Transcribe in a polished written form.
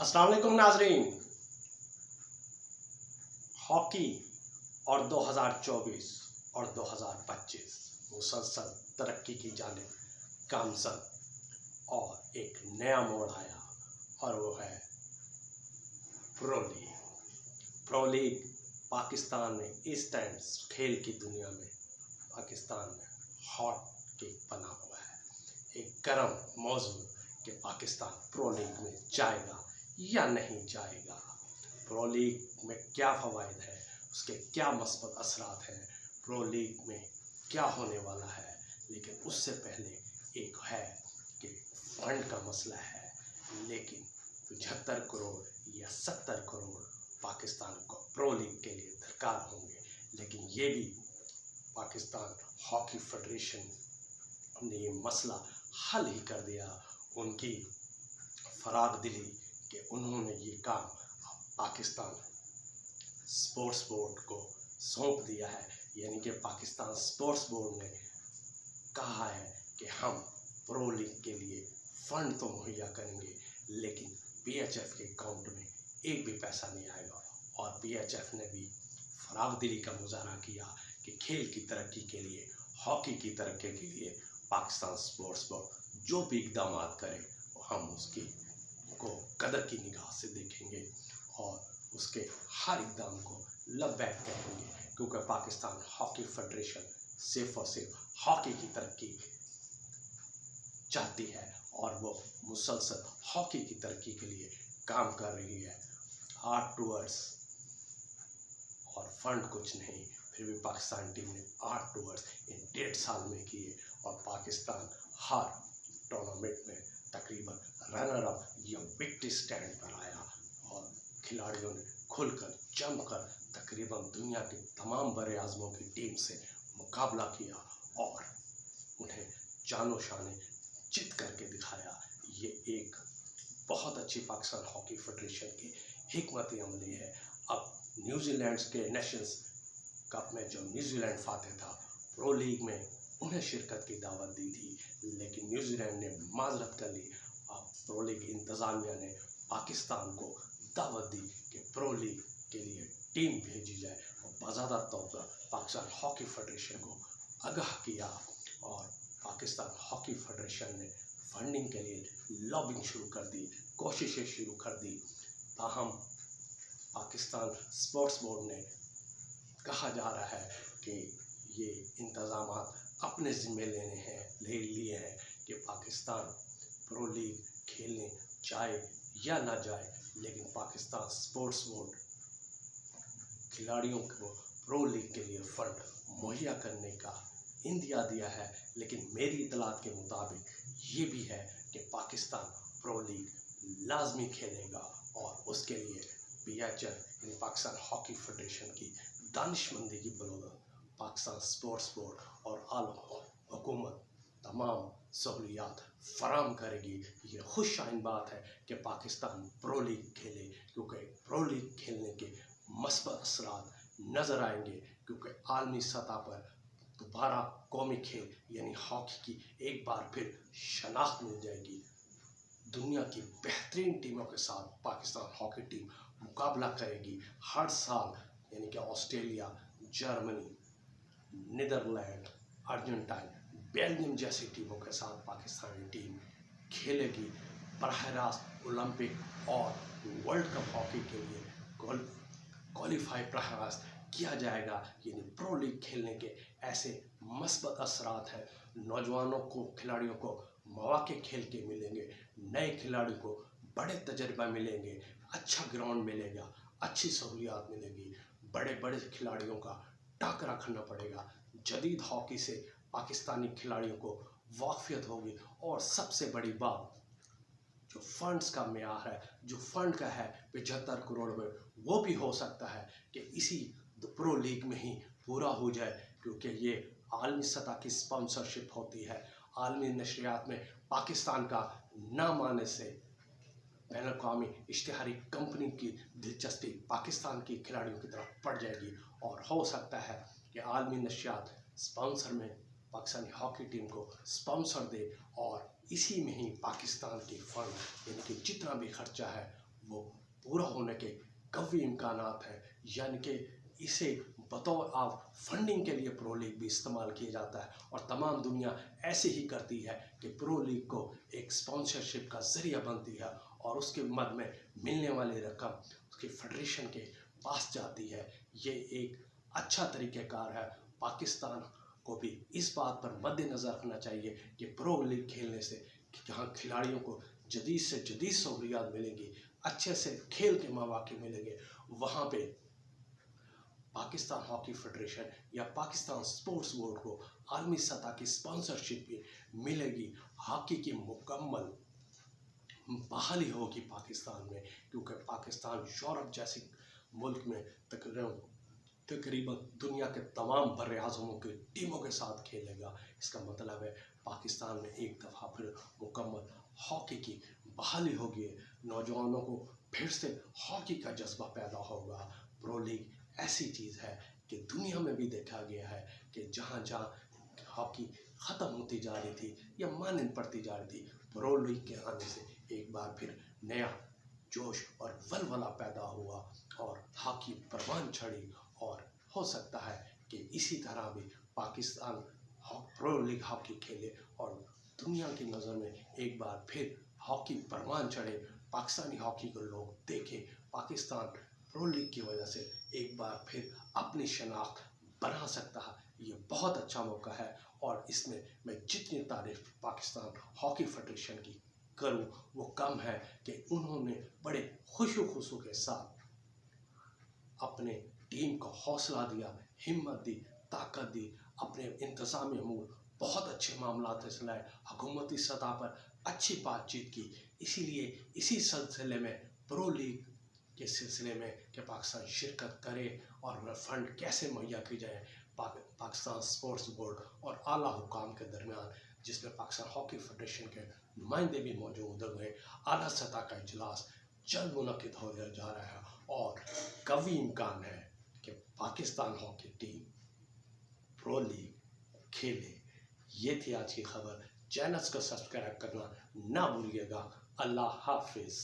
अस्सलाम वालेकुम नाजरीन। हॉकी और 2024 और 2025 मुसलसल तरक्की की जानिब गामजन और एक नया मोड़ आया और वो है pro league. Pro league Pakistan में इस टाइम खेल की दुनिया में पाकिस्तान में हॉट केक बना हुआ है। एक गर्म मौजू कि पाकिस्तान प्रो लीग में जाएगा या नहीं जाएगा, प्रो लीग में क्या फ़वाइद है, उसके क्या मस्बत असरात हैं, प्रो लीग में क्या होने वाला है। लेकिन उससे पहले एक है कि फंड का मसला है। लेकिन 75 करोड़ या 70 करोड़ पाकिस्तान को प्रो लीग के लिए दरकार होंगे। लेकिन ये भी पाकिस्तान हॉकी फेडरेशन ने ये मसला हल ही कर दिया। उनकी फराग दिली कि उन्होंने ये काम पाकिस्तान स्पोर्ट्स बोर्ड को सौंप दिया है। यानी कि पाकिस्तान स्पोर्ट्स बोर्ड ने कहा है कि हम प्रो लीग के लिए फ़ंड तो मुहैया करेंगे, लेकिन पीएचएफ के अकाउंट में एक भी पैसा नहीं आएगा। और पीएचएफ ने भी फराग दिली का मुजाहरा किया कि खेल की तरक्की के लिए, हॉकी की तरक्की के लिए पाकिस्तान स्पोर्ट्स बोर्ड जो भी इकदाम करे हम उसकी को कदर की निगाह से देखेंगे और उसके हर इकदाम को लब्बैक कहेंगे, क्योंकि पाकिस्तान हॉकी फेडरेशन सिर्फ और सिर्फ हॉकी की तरक्की चाहती है और वो मुसलसल हॉकी की तरक्की के लिए काम कर रही है। आर्ट टूर्स और फंड कुछ नहीं, फिर भी पाकिस्तान टीम ने 8 टूर्स इन 1.5 साल में किए और पाकिस्तान हर टूर्नामेंट में तकरीबन रनर अप या विक्ट्री स्टैंड पर आया और खिलाड़ियों ने खुलकर जमकर तकरीबन दुनिया के तमाम बड़े आज़मों की टीम से मुकाबला किया और उन्हें जानो शाने जीत करके दिखाया। ये एक बहुत अच्छी पाकिस्तान हॉकी फेडरेशन की हिकमत अमली है। अब न्यूजीलैंड के नेशंस कप में जो न्यूजीलैंड फाते था, प्रो लीग में उन्हें शिरकत की दावत दी थी, लेकिन न्यूजीलैंड ने माजरत कर ली। अब प्रो लीग इंतज़ामिया ने पाकिस्तान को दावत दी कि प्रो लीग के लिए टीम भेजी जाए और बाज़ादा तौर पर पाकिस्तान हॉकी फेडरेशन को आगाह किया और पाकिस्तान हॉकी फेडरेशन ने फंडिंग के लिए लॉबिंग शुरू कर दी, कोशिशें शुरू कर दी। ताहम पाकिस्तान स्पोर्ट्स बोर्ड ने कहा जा रहा है कि ये इंतज़ाम अपने ज़िम्मे ले लिए हैं कि पाकिस्तान प्रो लीग खेलने जाए या ना जाए। लेकिन पाकिस्तान स्पोर्ट्स बोर्ड खिलाड़ियों को प्रो लीग के लिए फ़ंड मुहैया करने का इंदिया दिया है। लेकिन मेरी इतलात के मुताबिक ये भी है कि पाकिस्तान प्रो लीग लाजमी खेलेगा और उसके लिए पीएचएफ यानी पाकिस्तान हॉकी फेडरेशन की दानिशमंदी की बदौलत पाकिस्तान स्पोर्ट्स बोर्ड और आला हुकूमत तमाम सहूलियात फराम करेगी। ये खुशआइन बात है कि पाकिस्तान प्रो लीग खेले, क्योंकि प्रो लीग खेलने के मस्बत असरात नज़र आएंगे, क्योंकि आलमी सतह पर दोबारा कौमी खेल यानी हॉकी की एक बार फिर शनाख्त मिल जाएगी। दुनिया की बेहतरीन टीमों के साथ पाकिस्तान हॉकी टीम मुकाबला करेगी हर साल, यानी कि Australia, Germany, Netherlands, Argentine, Belgium जैसी टीमों के साथ पाकिस्तानी टीम खेलेगी। बराह रास्त ओलंपिक और वर्ल्ड कप हॉकी के लिए क्वालिफाई बराह रास्त किया जाएगा। यानी प्रो लीग खेलने के ऐसे मस्बत असरात हैं। नौजवानों को, खिलाड़ियों को मौके खेल के मिलेंगे, नए खिलाड़ियों को बड़े तजर्बा मिलेंगे, अच्छा ग्राउंड मिलेगा, अच्छी सहूलियात मिलेगी। बड़े बड़े खिलाड़ियों का टाकरा करना पड़ेगा। जदीद हॉकी से पाकिस्तानी खिलाड़ियों को वाकफियत होगी। और सबसे बड़ी बात, जो फंड्स का मेयार है, जो फंड का है 75 करोड़ में, वो भी हो सकता है कि इसी प्रो लीग में ही पूरा हो जाए, क्योंकि ये आलमी सतह की स्पॉन्सरशिप होती है। आलमी नशरियात में पाकिस्तान का नाम आने से बैनुल-अक़वामी इश्तिहारी कंपनी की दिलचस्पी पाकिस्तान की खिलाड़ियों की तरफ पड़ जाएगी और हो सकता है कि आलमी नशरियात स्पॉन्सर में पाकिस्तानी हॉकी टीम को स्पॉन्सर दे और इसी में ही पाकिस्तान की फंड यानी कि जितना भी खर्चा है वो पूरा होने के कभी इम्कानात हैं, यानी कि इसे बतौर आप फंडिंग के लिए प्रो लीग भी इस्तेमाल किया जाता है और तमाम दुनिया ऐसे ही करती है कि प्रो लीग को एक स्पॉन्सरशिप का ज़रिया बनती है और उसके मद में मिलने वाली रकम उसके फेडरेशन के पास जाती है। ये एक अच्छा तरीक़ेकार है। पाकिस्तान को भी इस बात पर मद्देनज़र रखना चाहिए कि प्रो लीग खेलने से यहाँ खिलाड़ियों को जदीद से जदीद सहूलियात मिलेंगी, अच्छे से खेल के मौक़े मिलेंगे। वहाँ पे पाकिस्तान हॉकी फेडरेशन या पाकिस्तान स्पोर्ट्स बोर्ड को आलमी सतह की स्पॉन्सरशिप भी मिलेगी। हॉकी की मुकम्मल बहाली होगी पाकिस्तान में, क्योंकि पाकिस्तान यूरोप जैसे मुल्क में तकरीबन दुनिया के तमाम बर्रे आज़मों की टीमों के साथ खेलेगा। इसका मतलब है पाकिस्तान में एक दफ़ा फिर मुकम्मल हॉकी की बहाली होगी। नौजवानों को फिर से हॉकी का जज्बा पैदा होगा। प्रो लीग ऐसी चीज़ है कि दुनिया में भी देखा गया है कि जहाँ जहाँ हॉकी ख़त्म होती जा रही थी या मानद पड़ती जा रही थी, प्रो लीग के आने से एक बार फिर नया जोश और वलवला पैदा हुआ और हॉकी परवान चढ़ी। और हो सकता है कि इसी तरह भी पाकिस्तान प्रो लीग हॉकी खेले और दुनिया की नज़र में एक बार फिर हॉकी परवान चढ़े, पाकिस्तानी हॉकी को लोग देखें। पाकिस्तान प्रो लीग की वजह से एक बार फिर अपनी शनाख्त बना सकता है। ये बहुत अच्छा मौका है और इसमें मैं जितनी तारीफ पाकिस्तान हॉकी फेडरेशन की करूं वो कम है कि उन्होंने बड़े खुशू के साथ अपने टीम को हौसला दिया, हिम्मत दी, ताकत दी, अपने इंतज़ामी अमूर बहुत अच्छे मामला फैसलाए, हुकूमती सतह पर अच्छी बातचीत की। इसीलिए इसी सिलसिले में प्रो लीग के सिलसिले में कि पाकिस्तान शिरकत करे और फंड कैसे मुहैया की जाए, पाकिस्तान स्पोर्ट्स बोर्ड और आला हुकाम के दरमियान, जिसमें पाकिस्तान हॉकी फेडरेशन के नुमाइंदे भी मौजूद हुए, आला सतह का इजलास जल्द मुनक़िद हो जा रहा है और कभी इम्कान है कि Pakistan hockey team pro league खेले। ये थी आज की खबर। चैनल्स को सब्सक्राइब करना ना भूलिएगा। अल्लाह हाफिज़।